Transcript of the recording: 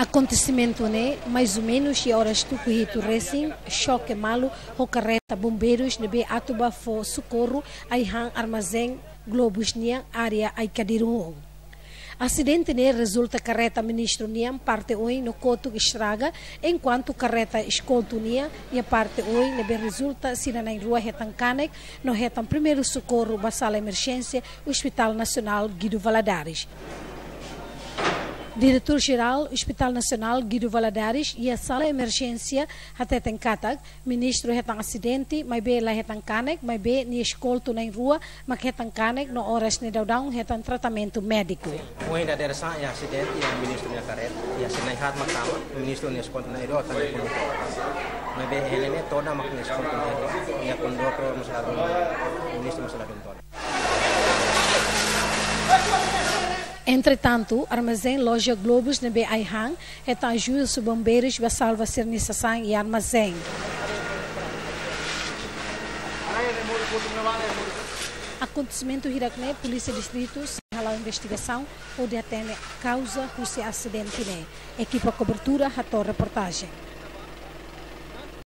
Acontecimento né, mais ou menos e horas tu corrido recém, choque malo, o carreta bombeiros nebe atuba fo socorro ai han armazém globos nia área ai cadiru. Acidente né resulta carreta ministro nia parte oi no coto estraga, enquanto carreta escolto nia e a parte oi nebe resulta sina na rua retancanek no retan primeiro socorro basal emergência Hospital Nacional Guido Valadares. Diretor-Geral Hospital Nacional Guido Valadares e a sala emergência até tem catag, ministro retan acidente, mas be lá retan canek, mas be ni escolto na rua, mas retan canek no horas ni daudang retan tratamento médico. Mui da dera ya acidente yang ministro nya karet, ya sinai hat makama, ministro nya escolto na iro tan pun. Mas be helene toda mak ni escolto na iro, ya kondoko masalah ministro masalah toda. Entretanto, armazém loja Globos na Aihan está ajuda os bombeiros para salvar serniçação e armazém. Acontecimento hirakne polícia distrito halau investigação ou detém causa do acidente né. Equipa cobertura ratou reportagem.